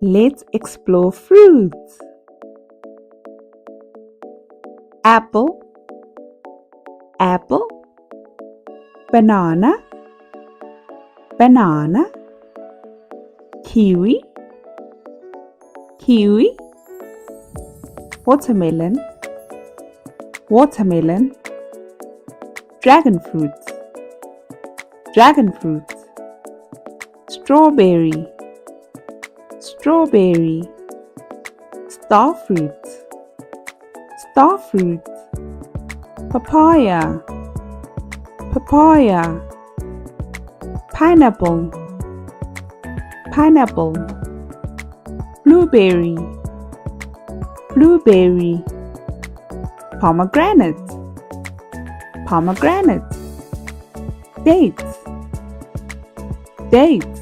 Let's explore fruits. Apple, apple. Banana, banana. Kiwi, kiwi. Watermelon, watermelon. Dragon fruit, dragon fruit. Strawberry, strawberry. Star fruit, star fruit. Papaya, papaya. Pineapple, pineapple. Blueberry, blueberry. Pomegranate, pomegranate. Dates, dates.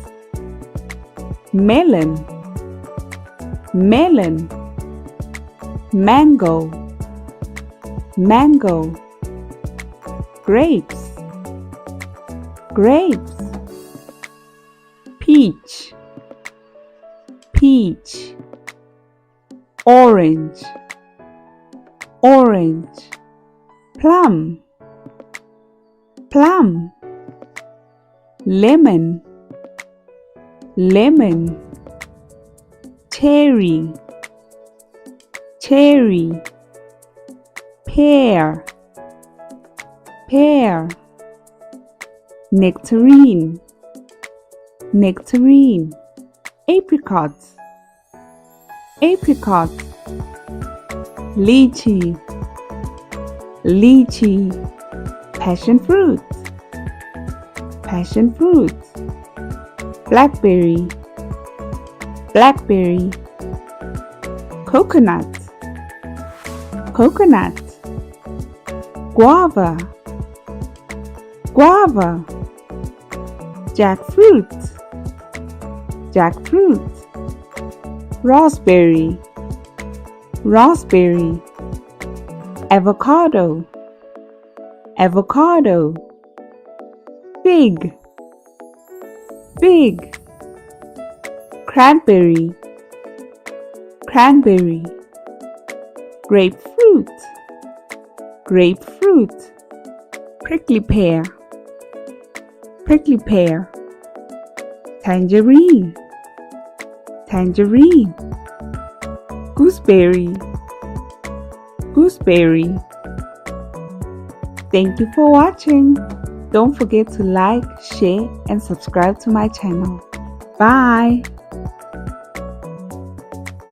Melon, melon. Mango, mango. Grapes, grapes. Peach, peach. Orange, orange. Plum, plum. Lemon, lemon. Cherry, cherry. Pear, pear. Nectarine, nectarine. Apricot, apricot. Lychee, lychee. Passion fruit, passion fruit. Blackberry, blackberry. Coconut, coconut. Guava, guava. Jackfruit, jackfruit. Raspberry, raspberry. Avocado, avocado. Fig, fig. Cranberry, cranberry. Grapefruit, grapefruit. Prickly pear, prickly pear. Tangerine, tangerine. Gooseberry, gooseberry. Thank you for watching. Don't forget to like, share, and subscribe to my channel. Bye.